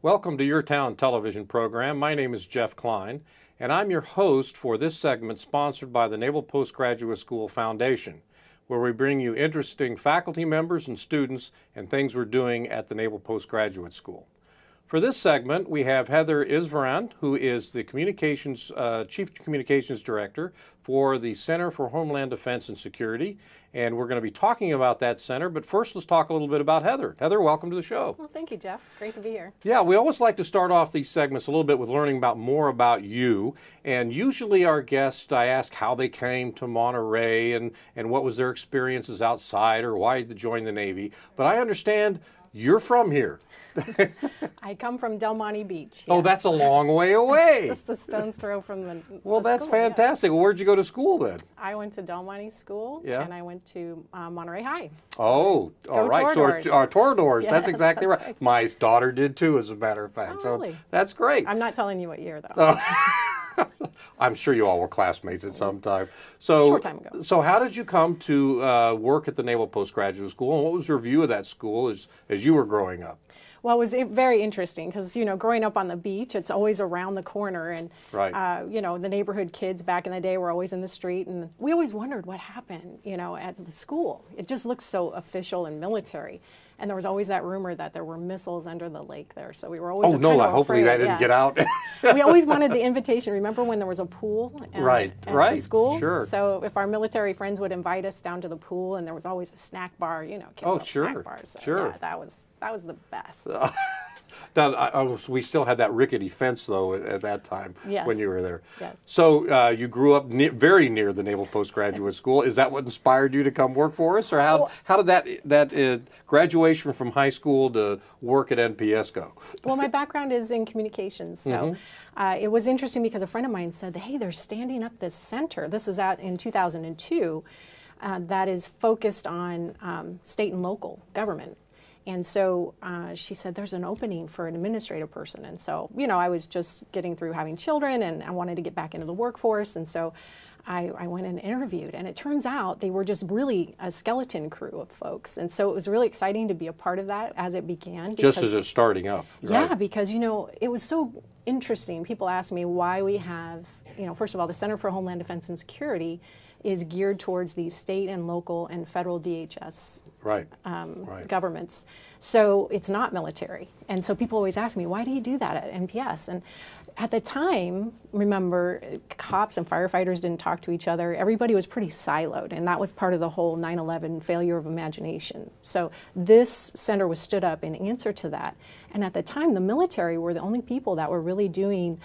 Welcome to YourTown television program. My name is Jeff Kline, and I'm your host for this segment sponsored by the Naval Postgraduate School Foundation, where we bring you interesting faculty members and students and things we're doing at the Naval Postgraduate School. For this segment, we have Heather Issvoran, who is the Chief Communications Director for the Center for Homeland Defense and Security, and we're going to be talking about that center, but first let's talk a little bit about Heather. Heather, welcome to the show. Well, thank you, Jeff. Great to be here. Yeah, we always like to start off these segments a little bit with learning more about you, and usually our guests, I ask how they came to Monterey and what was their experiences outside or why they joined the Navy, but I understand you're from here. I come from Del Monte Beach. Yes. Oh, that's a long way away. Just a stone's throw from the Well, the that's school, fantastic. yeah. Well, where'd you go to school then? I went to Del Monte School, Yeah. and I went to Monterey High. Oh, all right. Toradors. So our Toradors, Yes, that's exactly that's right. right. My daughter did too, as a matter of fact. Oh, So really? that's great. I'm not telling you what year, though. Oh. I'm sure you all were classmates at some time. So, Short time ago. So how did you come to work at the Naval Postgraduate School, and what was your view of that school as you were growing up? Well, it was very interesting because, growing up on the beach, it's always around the corner. And, Right. the neighborhood kids back in the day were always in the street. And we always wondered what happened, at the school. It just looked so official and military. And there was always that rumor that there were missiles under the lake there. So we were always Oh, no, kind of hopefully afraid. that didn't Yeah. get out. We always wanted the invitation. Remember when there was a pool Right, at right, the school? sure. So if our military friends would invite us down to the pool, and there was always a snack bar, kids Oh, love sure, snack bars. So, sure. yeah, that was the best. Now, we still had that rickety fence, though, at that time Yes. when you were there. Yes. So you grew up very near the Naval Postgraduate School. Is that what inspired you to come work for us? Or how did that graduation from high school to work at NPS go? Well, my background is in communications, so it was interesting because a friend of mine said, hey, they're standing up this center. This was out in 2002 that is focused on state and local government. And so she said, there's an opening for an administrative person. And so, I was just getting through having children and I wanted to get back into the workforce. And so I went and interviewed. And it turns out they were just really a skeleton crew of folks. And so it was really exciting to be a part of that as it began. Just as it's starting up. Yeah, right? because, it was so interesting. People ask me why we have, first of all, the Center for Homeland Defense and Security is geared towards the state and local and federal DHS Right. governments. So it's not military. And so people always ask me, why do you do that at NPS? And at the time, remember, cops and firefighters didn't talk to each other. Everybody was pretty siloed, and that was part of the whole 9/11 failure of imagination. So this center was stood up in answer to that. And at the time, the military were the only people that were really doing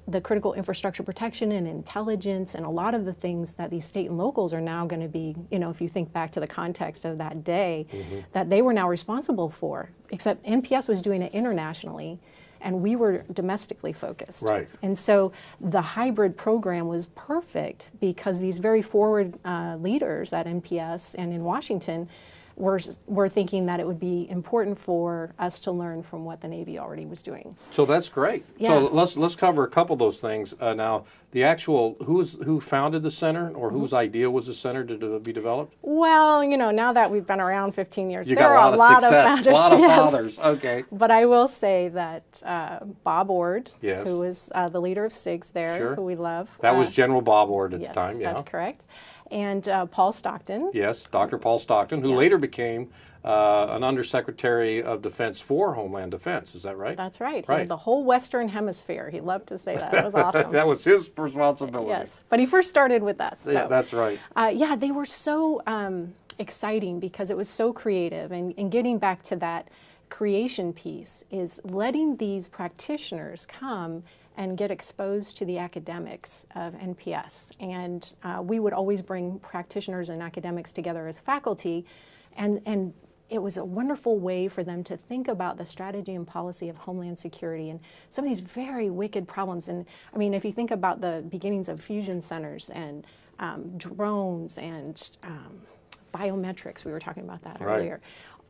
the critical infrastructure protection and intelligence and a lot of the things that these state and locals are now going to be, if you think back to the context of that day, that they were now responsible for, except NPS was doing it internationally and we were domestically focused. Right. And so the hybrid program was perfect because these very forward leaders at NPS and in Washington were thinking that it would be important for us to learn from what the Navy already was doing. So that's great. Yeah. So let's cover a couple of those things. Now, the actual, who founded the center, or whose idea was the center to be developed? Well, now that we've been around 15 years, You there got are a lot of success, founders. a lot of yes. fathers. Okay. But I will say that Bob Ord, Yes. who was the leader of SIGS there, Sure. who we love. That was General Bob Ord at yes, the time, yeah. That's correct. And Paul Stockton. Yes, Dr. Paul Stockton, who Yes. later became an Undersecretary of Defense for Homeland Defense. Is that right? That's right. Right. The whole Western Hemisphere. He loved to say that. It was awesome. That was his responsibility. Yes. But he first started with us. Yeah, so. that's right. Yeah, they were so exciting because it was so creative. And getting back to that creation piece is letting these practitioners come and get exposed to the academics of NPS. And we would always bring practitioners and academics together as faculty. And it was a wonderful way for them to think about the strategy and policy of Homeland Security and some of these very wicked problems. And I mean, if you think about the beginnings of fusion centers and drones and biometrics, we were talking about that Right. earlier.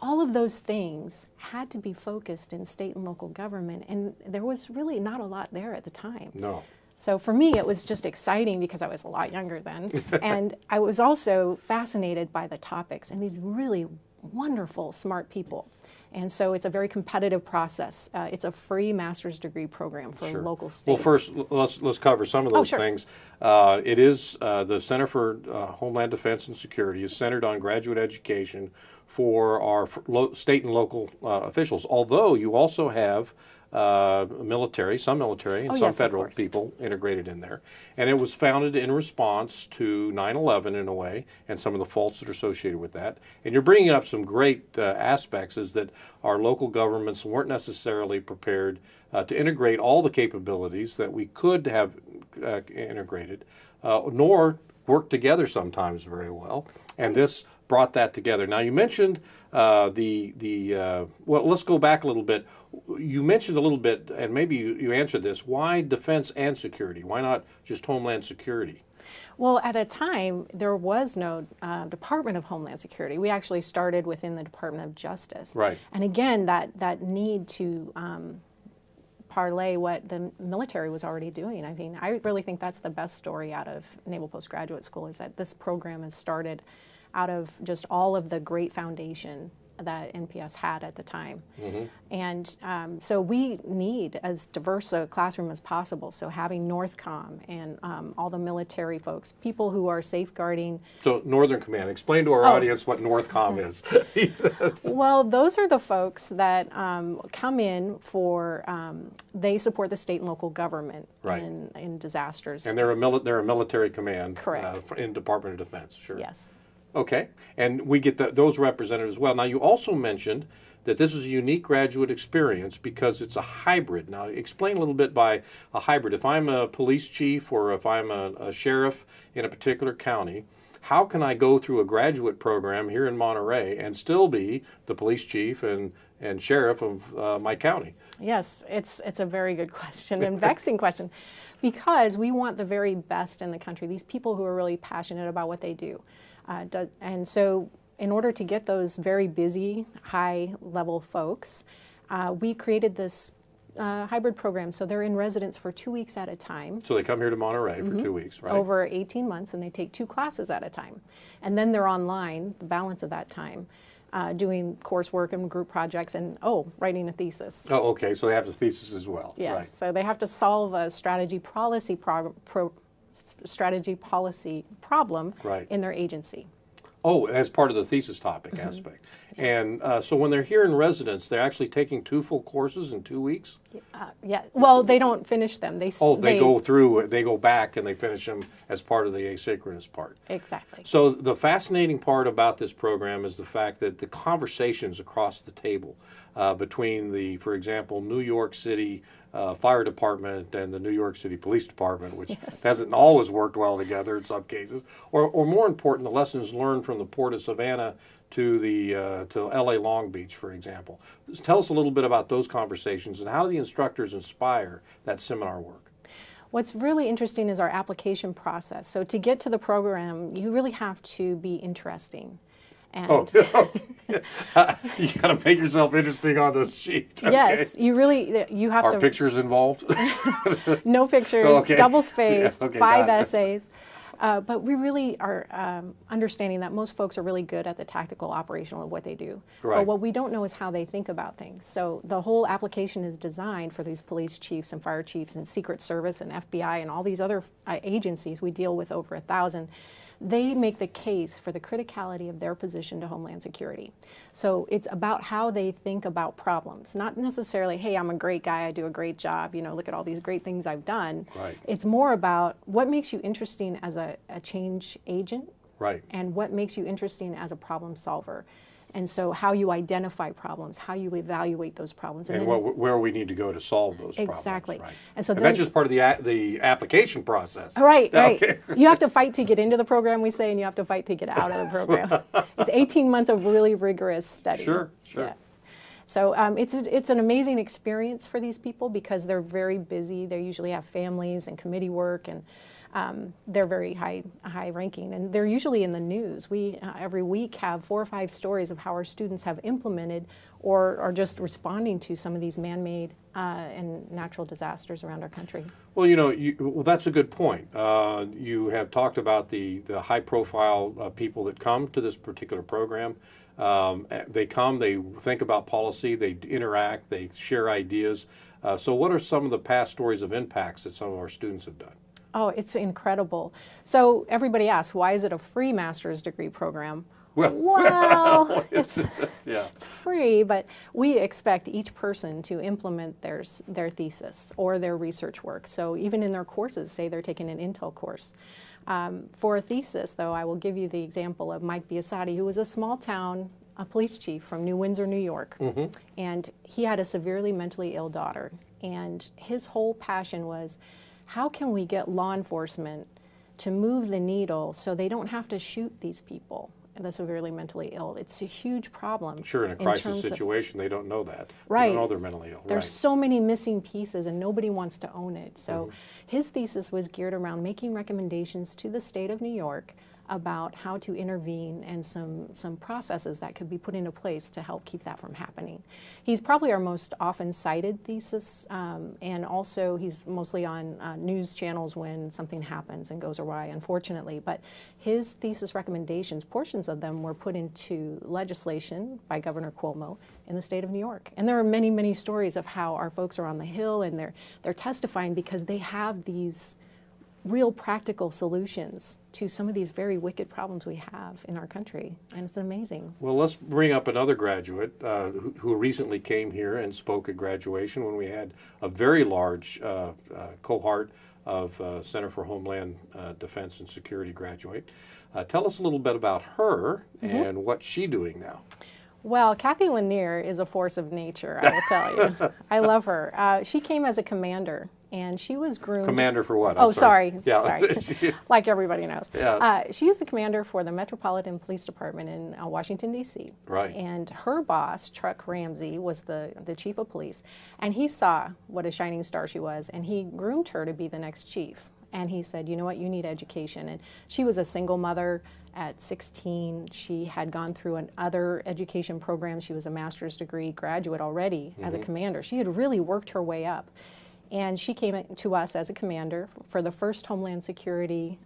All of those things had to be focused in state and local government, and there was really not a lot there at the time. No. So for me, it was just exciting because I was a lot younger then. And I was also fascinated by the topics and these really wonderful, smart people. And so it's a very competitive process. It's a free master's degree program for local state. Well, first, let's cover some of those things. It is the Center for Homeland Defense and Security is centered on graduate education for our state and local officials, although you also have some military and some federal people integrated in there. And it was founded in response to 9/11 in a way, and some of the faults that are associated with that. And you're bringing up some great aspects, is that our local governments weren't necessarily prepared to integrate all the capabilities that we could have integrated, nor work together sometimes very well. And this brought that together. Now, you mentioned well, let's go back a little bit. You mentioned a little bit, and maybe you answered this, why defense and security? Why not just Homeland Security? Well, at a time, there was no Department of Homeland Security. We actually started within the Department of Justice. Right. And again, that need to parlay what the military was already doing. I mean, I really think that's the best story out of Naval Postgraduate School, is that this program has started out of just all of the great foundation that NPS had at the time. And so we need as diverse a classroom as possible. So having NORTHCOM and all the military folks, people who are safeguarding. So Northern Command, explain to our audience what NORTHCOM is. Well, those are the folks that come in for, they support the state and local government in disasters. And they're a military command. Correct. In Department of Defense, sure. Yes. Okay, and we get those represented as well. Now, you also mentioned that this is a unique graduate experience because it's a hybrid. Now, explain a little bit by a hybrid. If I'm a police chief or if I'm a sheriff in a particular county, how can I go through a graduate program here in Monterey and still be the police chief and sheriff of my county? Yes, it's a very good question and vexing question, because we want the very best in the country, these people who are really passionate about what they do. And so in order to get those very busy, high-level folks, we created this hybrid program. So they're in residence for 2 weeks at a time. So they come here to Monterey for 2 weeks, right? Over 18 months, and they take 2 classes at a time. And then they're online the balance of that time, doing coursework and group projects and, writing a thesis. Oh, okay. So they have the thesis as well. Yes. Right. So they have to solve a strategy policy problem in their agency. Oh, as part of the thesis topic aspect. And so when they're here in residence, they're actually taking 2 full courses in 2 weeks? Yeah. Well, they don't finish them. They go back and they finish them as part of the asynchronous part. Exactly. So the fascinating part about this program is the fact that the conversations across the table between for example, New York City Fire Department and the New York City Police Department, which hasn't always worked well together in some cases, or more important, the lessons learned from the Port of Savannah to LA Long Beach, for example. Tell us a little bit about those conversations and how do the instructors inspire that seminar work? What's really interesting is our application process. So to get to the program, you really have to be interesting. And you got to make yourself interesting on this sheet. Okay. Yes, you have to. Are pictures involved? No pictures, double spaced, 5 essays. But we really are understanding that most folks are really good at the tactical operational of what they do. Right. But what we don't know is how they think about things. So the whole application is designed for these police chiefs and fire chiefs and Secret Service and FBI and all these other agencies. We deal with over 1,000. They make the case for the criticality of their position to Homeland Security. So it's about how they think about problems, not necessarily, hey, I'm a great guy, I do a great job, look at all these great things I've done. Right. It's more about what makes you interesting as a change agent, right, and what makes you interesting as a problem solver. And so how you identify problems, how you evaluate those problems. And where we need to go to solve those problems. Exactly. Right. And so that's just part of the application process. Right, right. Okay. You have to fight to get into the program, we say, and you have to fight to get out of the program. It's 18 months of really rigorous study. Sure. Yeah. So it's an amazing experience for these people because they're very busy. They usually have families and committee work, and they're very high ranking, and they're usually in the news. We every week have 4 or 5 stories of how our students have implemented or are just responding to some of these man-made and natural disasters around our country. Well, that's a good point. You have talked about the high-profile people that come to this particular program. They come, they think about policy, they interact, they share ideas. So what are some of the past stories of impacts that some of our students have done? Oh, it's incredible. So everybody asks, why is it a free master's degree program? Well, it's free, but we expect each person to implement their thesis or their research work. So even in their courses, say they're taking an Intel course. For a thesis, though, I will give you the example of Mike Biasotti, who was a small town police chief from New Windsor, New York. And he had a severely mentally ill daughter. And his whole passion was, how can we get law enforcement to move the needle so they don't have to shoot these people, the severely mentally ill? It's a huge problem. Sure, in a crisis situation, they don't know that. Right. They don't know they're mentally ill. There's so many missing pieces and nobody wants to own it. So his thesis was geared around making recommendations to the state of New York about how to intervene and some processes that could be put into place to help keep that from happening. He's probably our most often cited thesis, and also he's mostly on news channels when something happens and goes awry, unfortunately. But his thesis recommendations, portions of them were put into legislation by Governor Cuomo in the state of New York. And there are many, many stories of how our folks are on the Hill and they're testifying because they have these real practical solutions to some of these very wicked problems we have in our country, and it's amazing. Well, let's bring up another graduate who recently came here and spoke at graduation when we had a very large cohort of Center for Homeland Defense and Security graduate. Tell us a little bit about her and what's she doing now. Well, Kathy Lanier is a force of nature, I will tell you. I love her. She came as a commander, and she was groomed. Commander for what? Sorry. Yeah. Sorry. Like everybody knows. Yeah. She is the commander for the Metropolitan Police Department in Washington, D.C. Right. And her boss, Chuck Ramsey, was the chief of police. And he saw what a shining star she was, and he groomed her to be the next chief. And he said, you know what, you need education. And she was a single mother at 16. She had gone through another education program. She was a master's degree graduate already as a commander. She had really worked her way up. And she came to us as a commander for the first Homeland Security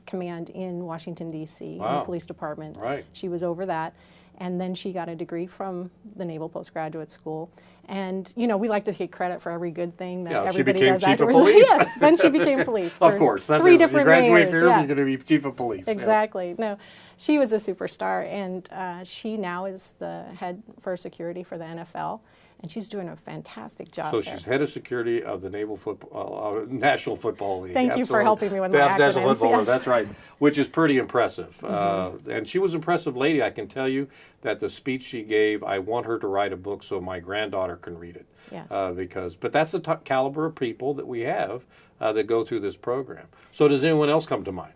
command in Washington, D.C., in the police department. Right. She was over that. And then she got a degree from the Naval Postgraduate School. And, you know, we like to take credit for every good thing that everybody does afterwards. She became chief of police. Yes, then she became police. Of course. That's three it. different You graduate mayors. here, you're going to be chief of police. Exactly. No, she was a superstar. And she now is the head for security for the NFL. And she's doing a fantastic job. So there. she's head of security of the National Football League. Thank you for helping me with my acronyms. National Football League, Yes. that's right, which is pretty impressive. And she was an impressive lady. I can tell you that the speech she gave, I want her to write a book so my granddaughter can read it. Yes. But that's the caliber of people that we have that go through this program. So does anyone else come to mind?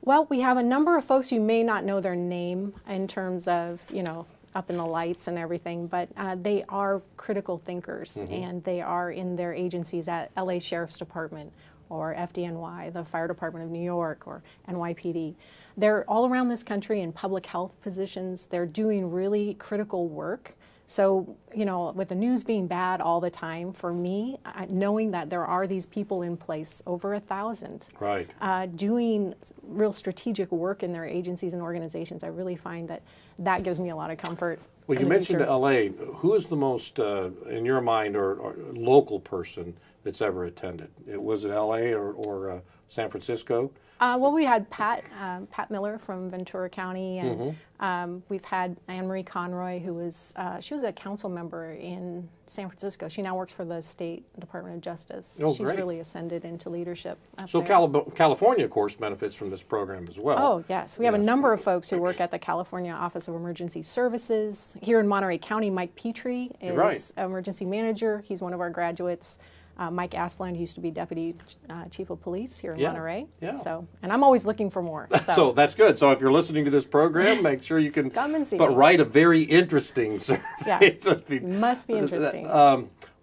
Well, we have a number of folks. You may not know their name in terms of, you know, up in the lights and everything, but they are critical thinkers, and they are in their agencies at LA Sheriff's Department or FDNY, the Fire Department of New York, or NYPD. They're all around this country in public health positions. They're doing really critical work. So, you know, with the news being bad all the time, for me, knowing that there are these people in place, over 1,000, right, doing real strategic work in their agencies and organizations, I really find that gives me a lot of comfort. Well, you mentioned LA. Who is the most, in your mind, or local person that's ever attended? Was it LA or San Francisco? Well, we had Pat Miller from Ventura County, and we've had Anne Marie Conroy, who was she was a council member in San Francisco. She now works for the State Department of Justice. Oh, She's great. really ascended into leadership. So California, of course, benefits from this program as well. Oh, yes. We have a number of folks who work at the California Office of Emergency Services. Here in Monterey County, Mike Petrie is emergency manager. He's one of our graduates. Mike Asplund used to be Deputy Chief of Police here in Monterey. Yeah. So, and I'm always looking for more. So that's good. So if you're listening to this program, make sure you can come and see me. Write a very interesting survey. Yeah, it must be interesting.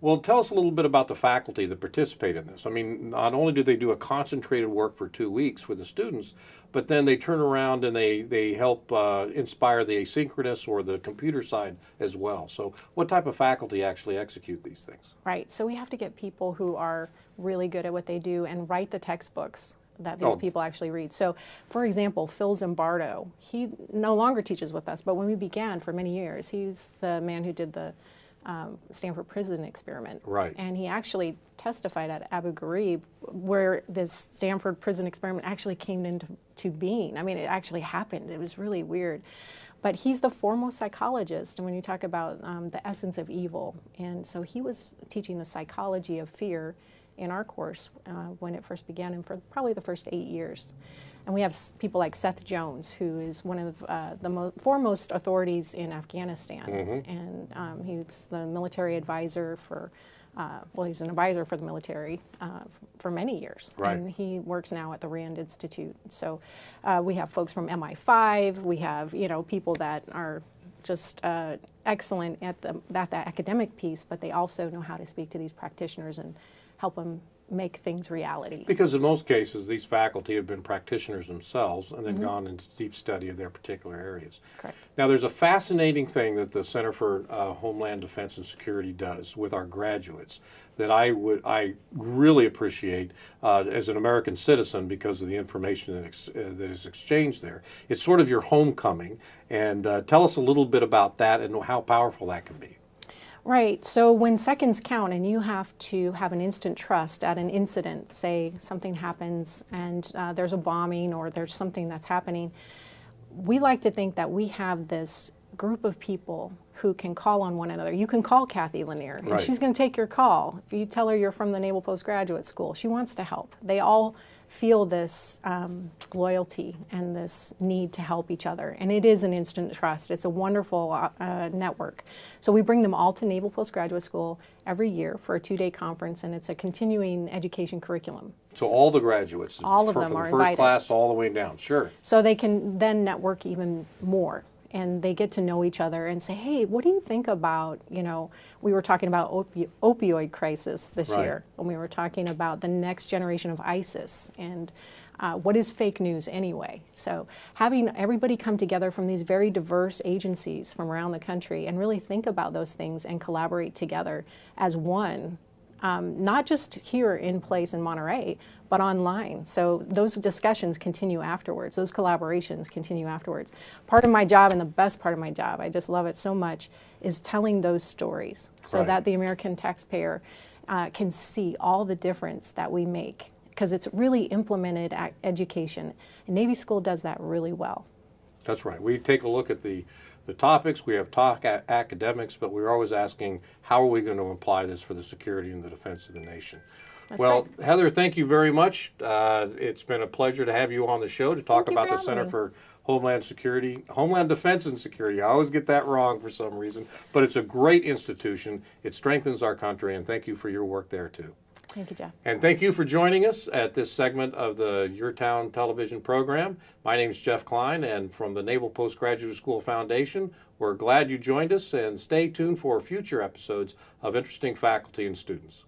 Well, tell us a little bit about the faculty that participate in this. I mean, not only do they do a concentrated work for 2 weeks for the students, but then they turn around and they help inspire the asynchronous or the computer side as well. So what type of faculty actually execute these things? Right. So we have to get people who are really good at what they do and write the textbooks that these people actually read. So, for example, Phil Zimbardo, he no longer teaches with us, but when we began for many years, he's the man who did the Stanford prison experiment. Right. And he actually testified at Abu Ghraib where this Stanford prison experiment actually came into being. I mean, it actually happened. It was really weird. But he's the foremost psychologist, and when you talk about the essence of evil, and so he was teaching the psychology of fear in our course when it first began, and for probably the first 8 years. And we have people like Seth Jones, who is one of the foremost authorities in Afghanistan, and he's the military advisor for, well, he's an advisor for the military for many years. Right. And he works now at the Rand Institute. So we have folks from MI5, we have, you know, people that are just excellent at that academic piece, but they also know how to speak to these practitioners and help them make things reality. Because in most cases, these faculty have been practitioners themselves and then gone into deep study of their particular areas. Correct. Now, there's a fascinating thing that the Center for Homeland Defense and Security does with our graduates that I really appreciate as an American citizen because of the information that is exchanged there. It's sort of your homecoming, and tell us a little bit about that and how powerful that can be. Right. So when seconds count and you have to have an instant trust at an incident, say something happens and there's a bombing or there's something that's happening, we like to think that we have this group of people who can call on one another. You can call Kathy Lanier, and she's going to take your call. If you tell her you're from the Naval Postgraduate School, she wants to help. They all feel this loyalty and this need to help each other. And it is an instant trust. It's a wonderful network. So we bring them all to Naval Postgraduate School every year for a 2-day conference, and it's a continuing education curriculum. So all the graduates, all of them from are the first invited. class all the way down, sure. So they can then network even more. And they get to know each other and say, hey, what do you think about, you know, we were talking about opioid crisis this year, and we were talking about the next generation of ISIS, and what is fake news anyway? So having everybody come together from these very diverse agencies from around the country and really think about those things and collaborate together as one, not just here in place in Monterey, but online. So those discussions continue afterwards. Those collaborations continue afterwards. Part of my job, and the best part of my job, I just love it so much, is telling those stories so that the American taxpayer can see all the difference that we make, because it's really implemented education. And Navy School does that really well. That's right. We take a look at the topics, we have academics, but we're always asking, how are we going to apply this for the security and the defense of the nation? Well, Heather, thank you very much. It's been a pleasure to have you on the show to talk about the Center for Homeland Security, Homeland Defense and Security. I always get that wrong for some reason, but it's a great institution. It strengthens our country, and thank you for your work there too. Thank you, Jeff. And thank you for joining us at this segment of the YourTown television program. My name is Jeff Kline, and from the Naval Postgraduate School Foundation, we're glad you joined us, and stay tuned for future episodes of interesting faculty and students.